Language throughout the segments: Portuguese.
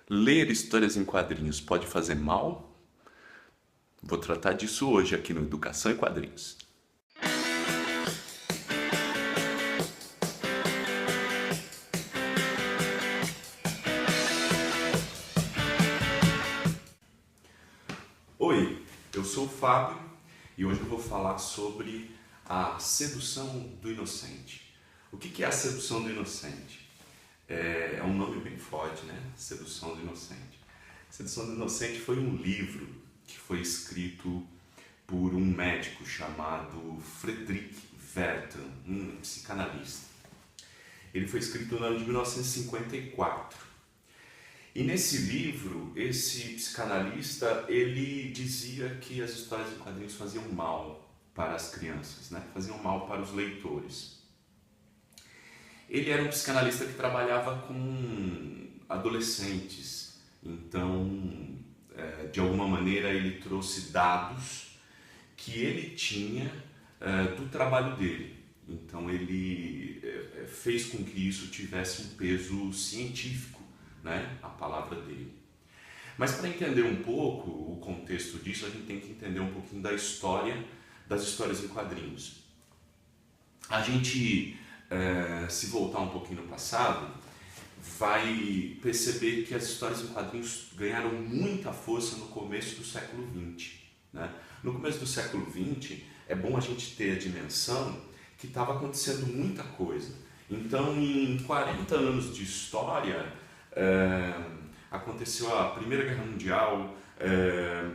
Ler histórias em quadrinhos pode fazer mal? Vou tratar disso hoje aqui no Educação e Quadrinhos. Oi, eu sou o Fábio e hoje eu vou falar sobre a sedução do inocente. O que é a sedução do inocente? É um nome bem forte, né? Sedução do inocente. Sedução do inocente foi um livro que foi escrito por um médico chamado Friedrich Werther, um psicanalista. Ele foi escrito no ano de 1954. E nesse livro, esse psicanalista, ele dizia que as histórias em quadrinhos faziam mal para as crianças, né? Faziam mal para os leitores. Ele era um psicanalista que trabalhava com adolescentes, então, de alguma maneira, ele trouxe dados que ele tinha do trabalho dele. Então, ele fez com que isso tivesse um peso científico, né? A palavra dele. Mas para entender um pouco o contexto disso, a gente tem que entender um pouquinho da história das histórias em quadrinhos. A gente, se voltar um pouquinho no passado, vai perceber que as histórias em quadrinhos ganharam muita força no começo do século XX. Né? No começo do século XX, é bom a gente ter a dimensão que estava acontecendo muita coisa. Então, em 40 anos de história, aconteceu a Primeira Guerra Mundial,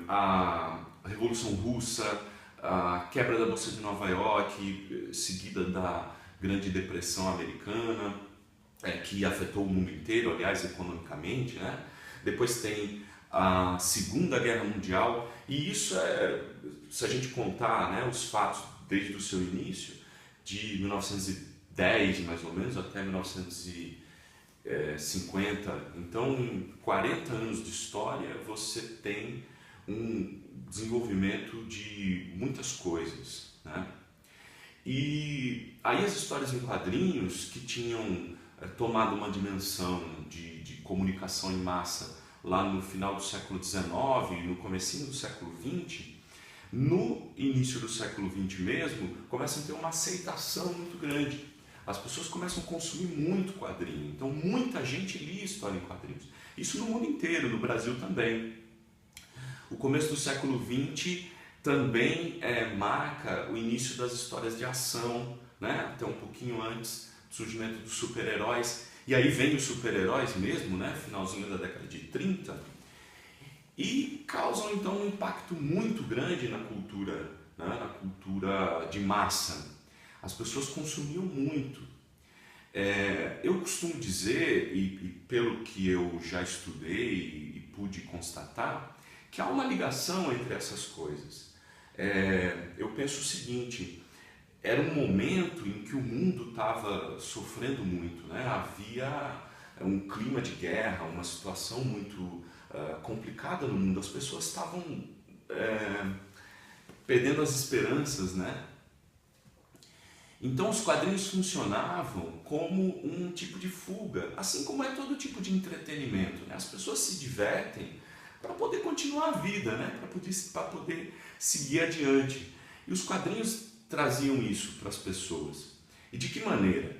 a Revolução Russa, a quebra da Bolsa de Nova York, seguida da Grande Depressão Americana, que afetou o mundo inteiro, aliás, economicamente, né? Depois tem a Segunda Guerra Mundial, e isso se a gente contar, né, os fatos desde o seu início, de 1910 mais ou menos até 1950, então em 40 anos de história você tem um desenvolvimento de muitas coisas, né? E aí as histórias em quadrinhos que tinham tomado uma dimensão de comunicação em massa lá no final do século XIX, no comecinho do século XX, no início do século XX mesmo, começam a ter uma aceitação muito grande. As pessoas começam a consumir muito quadrinho, então muita gente lia história em quadrinhos. Isso no mundo inteiro, no Brasil também. O começo do século XX também marca o início das histórias de ação, né? Até um pouquinho antes do surgimento dos super-heróis. E aí vem os super-heróis mesmo, né? Finalzinho da década de 30, e causam então um impacto muito grande na cultura, né? Na cultura de massa. As pessoas consumiam muito. Eu costumo dizer, e pelo que eu já estudei e pude constatar, que há uma ligação entre essas coisas. Eu penso o seguinte: era um momento em que o mundo estava sofrendo muito, né? Havia um clima de guerra, uma situação muito complicada no mundo. As pessoas estavam perdendo as esperanças, né? Então os quadrinhos funcionavam como um tipo de fuga, assim como é todo tipo de entretenimento, né? As pessoas se divertem para poder continuar a vida, né? Para poder seguir adiante. E os quadrinhos traziam isso para as pessoas. E de que maneira?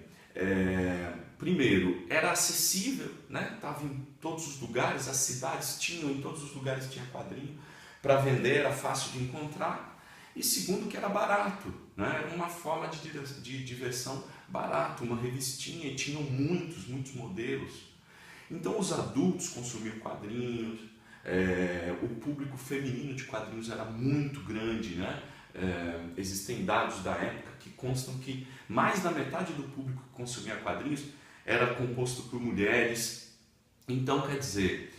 Primeiro, era acessível, né? Estava em todos os lugares, as cidades tinham, em todos os lugares tinha quadrinho, para vender era fácil de encontrar. E segundo, que era barato, né? Era uma forma de diversão barata, uma revistinha, e tinham muitos modelos. Então os adultos consumiam quadrinhos, o público feminino de quadrinhos era muito grande, né? Existem dados da época que constam que mais da metade do público que consumia quadrinhos era composto por mulheres. Então, quer dizer,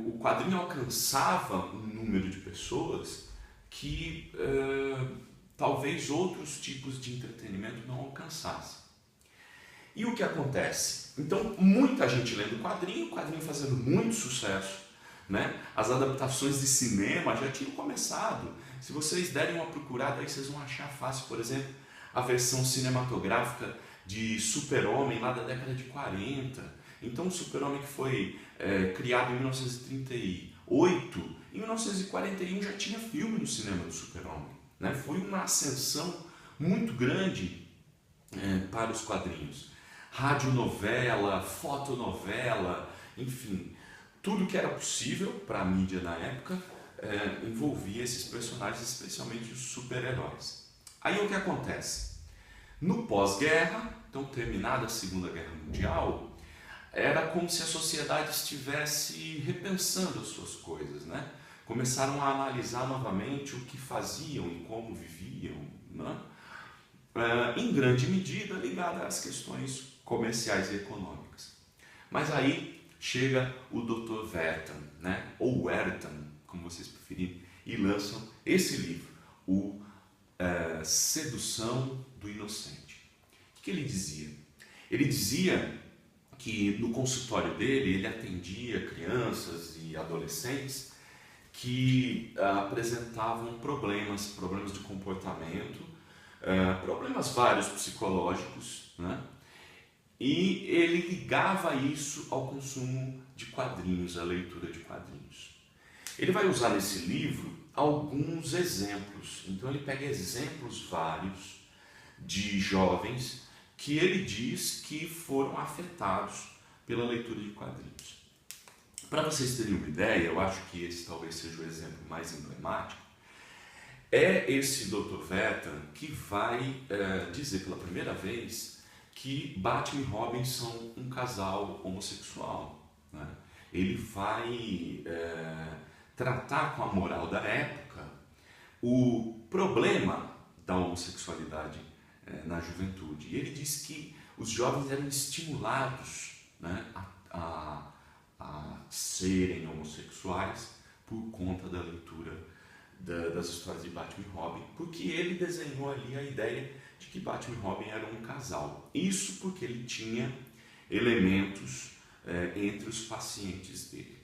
o quadrinho alcançava um número de pessoas que talvez outros tipos de entretenimento não alcançassem. E o que acontece? Então, muita gente lendo quadrinho, o quadrinho fazendo muito sucesso, né? As adaptações de cinema já tinham começado. Se vocês derem uma procurada aí, vocês vão achar fácil, por exemplo, a versão cinematográfica de Super-Homem lá da década de 40. Então o Super-Homem que foi criado em 1938, em 1941 já tinha filme no cinema do Super-Homem, né? Foi uma ascensão muito grande para os quadrinhos. Radionovela, fotonovela, enfim, tudo que era possível para a mídia na época envolvia esses personagens, especialmente os super-heróis. Aí o que acontece? No pós-guerra, então terminada a Segunda Guerra Mundial, era como se a sociedade estivesse repensando as suas coisas, né? Começaram a analisar novamente o que faziam e como viviam, né? Em grande medida ligada às questões comerciais e econômicas. Mas aí chega o Dr. Wertham, né? Ou Wertham, como vocês preferirem, e lançam esse livro, o Sedução do Inocente. O que ele dizia? Ele dizia que no consultório dele ele atendia crianças e adolescentes que apresentavam problemas de comportamento, problemas vários psicológicos, né? E ele ligava isso ao consumo de quadrinhos, à leitura de quadrinhos. Ele vai usar nesse livro alguns exemplos. Então ele pega exemplos vários de jovens que ele diz que foram afetados pela leitura de quadrinhos. Para vocês terem uma ideia, eu acho que esse talvez seja o exemplo mais emblemático, é esse Dr. Wertham que vai dizer pela primeira vez que Batman e Robin são um casal homossexual, né? Ele vai tratar com a moral da época o problema da homossexualidade na juventude. E ele diz que os jovens eram estimulados, né, a serem homossexuais por conta da leitura das histórias de Batman e Robin, porque ele desenhou ali a ideia de que Batman e Robin eram um casal. Isso porque ele tinha elementos entre os pacientes dele.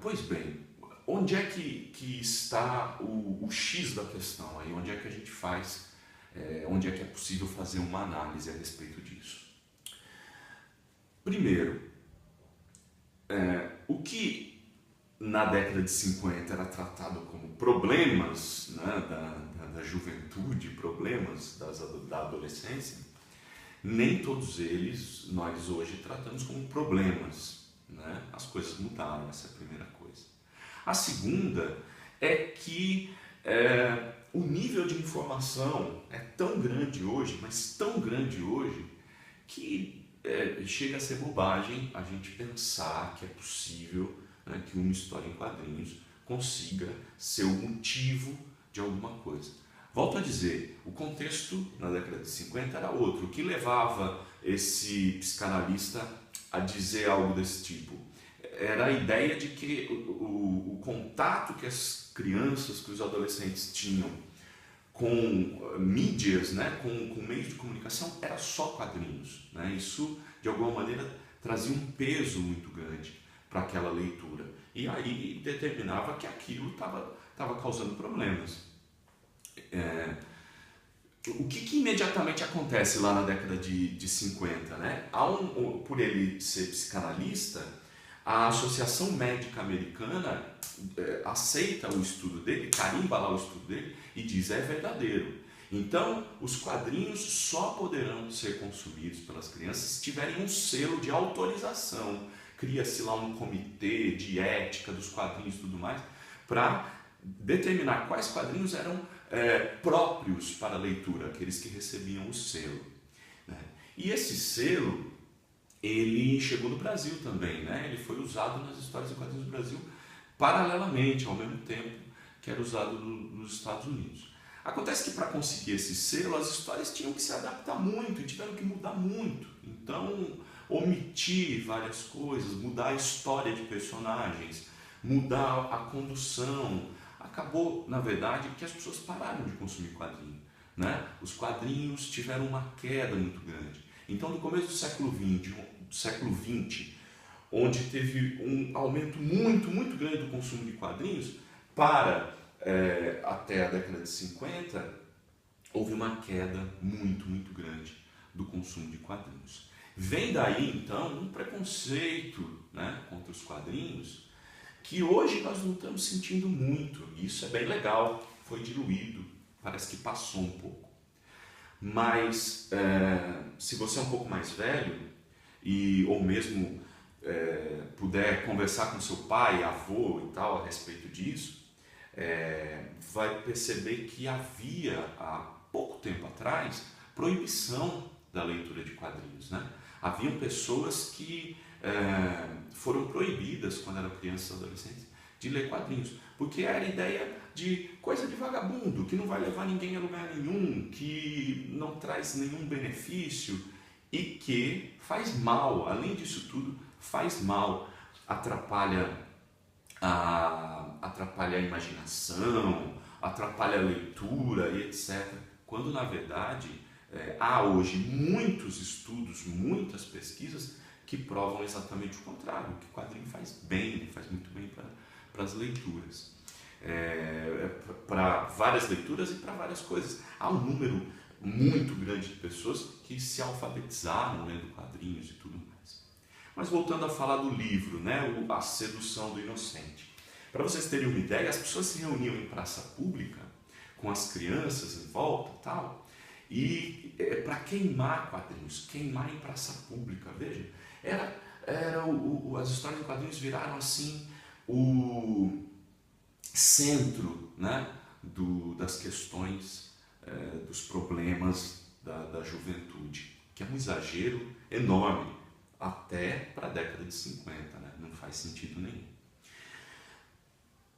Pois bem, onde é que está o X da questão aí? Onde é que a gente faz, onde é que é possível fazer uma análise a respeito disso? Primeiro, o que na década de 50 era tratado como problemas, né, da juventude, problemas da adolescência, nem todos eles nós hoje tratamos como problemas, né? As coisas mudaram, essa é a primeira coisa. A segunda é que o nível de informação é tão grande hoje, mas tão grande hoje, que chega a ser bobagem a gente pensar que é possível, né, que uma história em quadrinhos consiga ser o motivo de alguma coisa. Volto a dizer, o contexto na década de 50 era outro. O que levava esse psicanalista a dizer algo desse tipo? Era a ideia de que o contato que as crianças, que os adolescentes tinham com mídias, né, com meios de comunicação, era só quadrinhos, né? Isso, de alguma maneira, trazia um peso muito grande para aquela leitura. E aí determinava que aquilo estava causando problemas. O que imediatamente acontece lá na década de 50? Né? Por ele ser psicanalista, a Associação Médica Americana aceita o estudo dele, carimba lá o estudo dele e diz: é verdadeiro. Então, os quadrinhos só poderão ser consumidos pelas crianças se tiverem um selo de autorização. Cria-se lá um comitê de ética dos quadrinhos e tudo mais, para determinar quais quadrinhos eram próprios para a leitura, aqueles que recebiam o selo, né? E esse selo, ele chegou no Brasil também, né? Ele foi usado nas histórias em quadrinhos do Brasil paralelamente, ao mesmo tempo que era usado nos Estados Unidos. Acontece que para conseguir esse selo, as histórias tinham que se adaptar muito e tiveram que mudar muito. Então, omitir várias coisas, mudar a história de personagens, mudar a condução, acabou, na verdade, que as pessoas pararam de consumir quadrinho, né? Os quadrinhos tiveram uma queda muito grande. Então, no começo do século XX, onde teve um aumento muito, muito grande do consumo de quadrinhos, até a década de 50, houve uma queda muito, muito grande do consumo de quadrinhos. Vem daí então um preconceito, né, contra os quadrinhos que hoje nós não estamos sentindo muito. Isso é bem legal, foi diluído, parece que passou um pouco. Mas se você é um pouco mais velho ou mesmo puder conversar com seu pai, avô e tal a respeito disso, vai perceber que havia há pouco tempo atrás proibição da leitura de quadrinhos, né? Haviam pessoas que foram proibidas quando eram crianças e adolescentes de ler quadrinhos, porque era a ideia de coisa de vagabundo, que não vai levar ninguém a lugar nenhum, que não traz nenhum benefício e que faz mal. Além disso tudo, faz mal, atrapalha a imaginação, atrapalha a leitura e etc. Quando na verdade há hoje muitos estudos, muitas pesquisas que provam exatamente o contrário, que o quadrinho faz bem, faz muito bem para as leituras. Para várias leituras e para várias coisas. Há um número muito grande de pessoas que se alfabetizaram lendo quadrinhos e tudo mais. Mas voltando a falar do livro, né, A Sedução do Inocente. Para vocês terem uma ideia, as pessoas se reuniam em praça pública, com as crianças em volta e tal, e para queimar quadrinhos, queimar em praça pública, veja, as histórias de quadrinhos viraram assim o centro, né, das questões, dos problemas da juventude, que é um exagero enorme, até para a década de 50, né? Não faz sentido nenhum.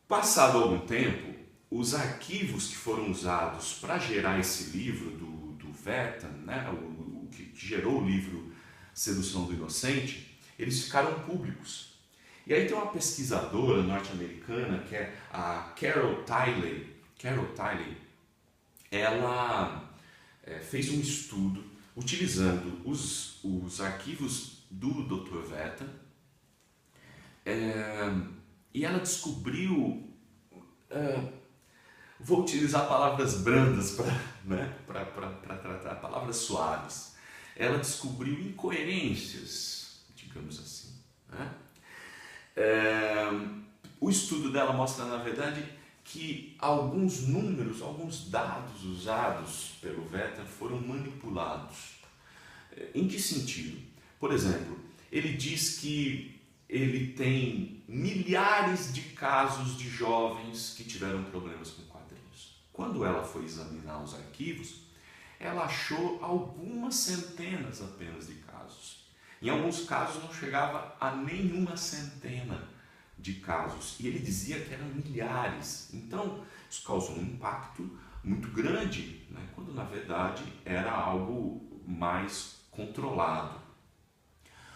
Passado algum tempo, os arquivos que foram usados para gerar esse livro do Vertan, né, o que gerou o livro Sedução do Inocente, eles ficaram públicos. E aí tem uma pesquisadora norte-americana, que é a Carol Tiley. Ela fez um estudo utilizando os arquivos do Dr. Vertan, e ela descobriu, vou utilizar palavras brandas para tratar, palavras suaves. Ela descobriu incoerências, digamos assim, né? O estudo dela mostra, na verdade, que alguns números, alguns dados usados pelo Vertan foram manipulados. Em que sentido? Por exemplo, ele diz que ele tem milhares de casos de jovens que tiveram problemas com quadrinhos. Quando ela foi examinar os arquivos, ela achou algumas centenas apenas de casos. Em alguns casos não chegava a nenhuma centena de casos. E ele dizia que eram milhares. Então, isso causou um impacto muito grande, né? Quando na verdade era algo mais controlado.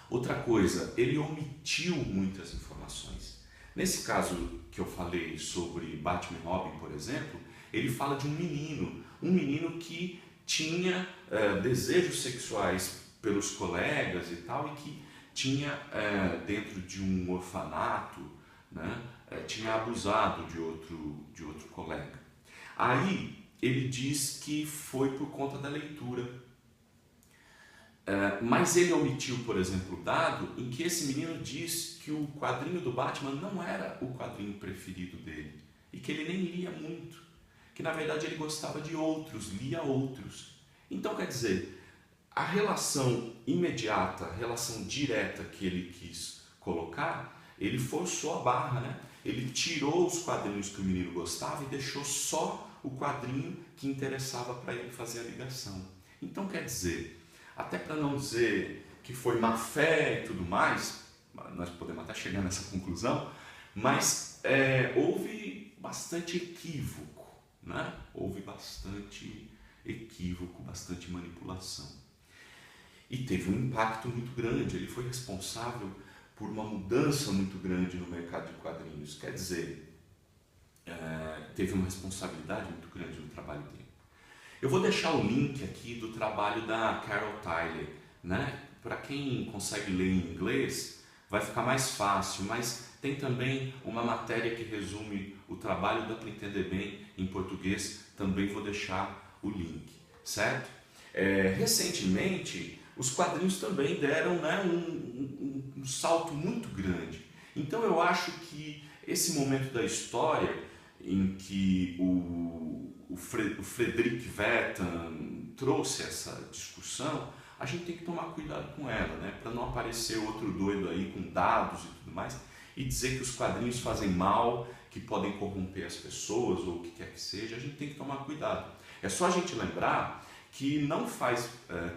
Outra coisa, ele omitiu muitas informações. Nesse caso que eu falei sobre Batman e Robin, por exemplo, ele fala de um menino que tinha desejos sexuais pelos colegas e tal, e que tinha dentro de um orfanato, né, tinha abusado de outro colega. Aí ele diz que foi por conta da leitura. Mas ele omitiu, por exemplo, o dado em que esse menino diz que o quadrinho do Batman não era o quadrinho preferido dele e que ele nem lia muito, que na verdade ele gostava de outros, lia outros. Então, quer dizer, a relação imediata, a relação direta que ele quis colocar, ele forçou a barra, né? Ele tirou os quadrinhos que o menino gostava e deixou só o quadrinho que interessava para ele fazer a ligação. Então, quer dizer, até para não dizer que foi má fé e tudo mais, nós podemos até chegar nessa conclusão, mas houve bastante equívoco, né? Houve bastante equívoco, bastante manipulação. E teve um impacto muito grande, ele foi responsável por uma mudança muito grande no mercado de quadrinhos, quer dizer, teve uma responsabilidade muito grande no trabalho dele. Eu vou deixar o link aqui do trabalho da Carol Tiley, né? Para quem consegue ler em inglês, vai ficar mais fácil, mas tem também uma matéria que resume o trabalho, dá para entender bem em português, também vou deixar o link, certo? Recentemente, os quadrinhos também deram, né, um salto muito grande. Então eu acho que esse momento da história em que o Frederick Wertham trouxe essa discussão, a gente tem que tomar cuidado com ela, né, para não aparecer outro doido aí com dados e tudo mais e dizer que os quadrinhos fazem mal, que podem corromper as pessoas ou o que quer que seja. A gente tem que tomar cuidado. É só a gente lembrar que não faz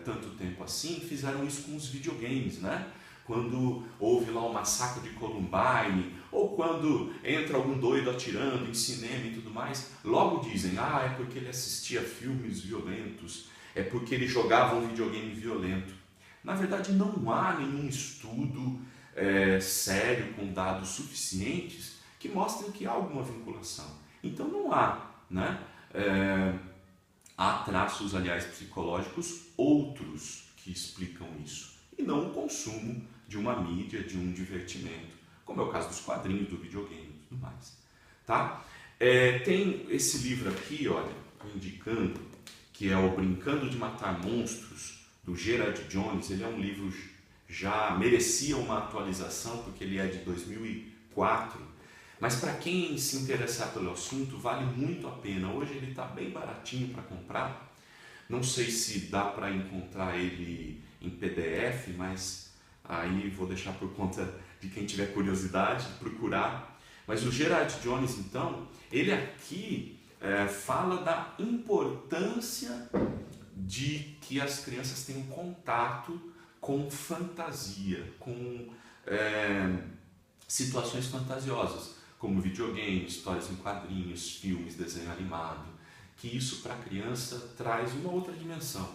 tanto tempo assim fizeram isso com os videogames, né? Quando houve lá o massacre de Columbine, ou quando entra algum doido atirando em cinema e tudo mais, logo dizem, é porque ele assistia filmes violentos, é porque ele jogava um videogame violento. Na verdade, não há nenhum estudo sério com dados suficientes que mostrem que há alguma vinculação. Então não há, né? Há traços, aliás, psicológicos outros que explicam isso, e não o consumo de uma mídia, de um divertimento, como é o caso dos quadrinhos, do videogame e tudo mais. Tá? Tem esse livro aqui, olha, indicando, que é o Brincando de Matar Monstros, do Gerard Jones. Ele é um livro já merecia uma atualização, porque ele é de 2004, mas para quem se interessar pelo assunto, vale muito a pena. Hoje ele está bem baratinho para comprar. Não sei se dá para encontrar ele em PDF, mas aí vou deixar por conta de quem tiver curiosidade de procurar. Mas o Gerard Jones, então, ele aqui fala da importância de que as crianças tenham contato com fantasia, com situações fantasiosas, como videogame, histórias em quadrinhos, filmes, desenho animado, que isso para a criança traz uma outra dimensão.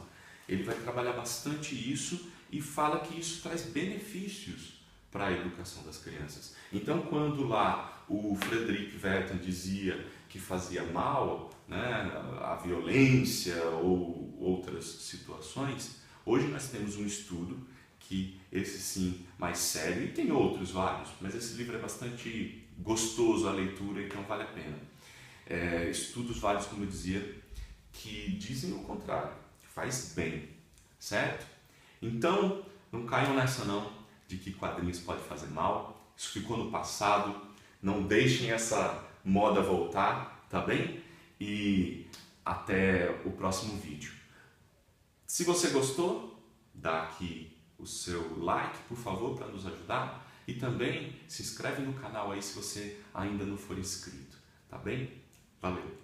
Ele vai trabalhar bastante isso e fala que isso traz benefícios para a educação das crianças. Então, quando lá o Frederick Wertham dizia que fazia mal, né, a violência ou outras situações, hoje nós temos um estudo que esse sim mais sério, e tem outros vários, mas esse livro é bastante gostoso a leitura, então vale a pena. Estudos vários, como eu dizia, que dizem o contrário, que faz bem, certo? Então, não caiam nessa não, de que quadrinhos pode fazer mal, isso ficou no passado, não deixem essa moda voltar, tá bem? E até o próximo vídeo. Se você gostou, dá aqui o seu like, por favor, para nos ajudar. E também se inscreve no canal aí se você ainda não for inscrito, tá bem? Valeu!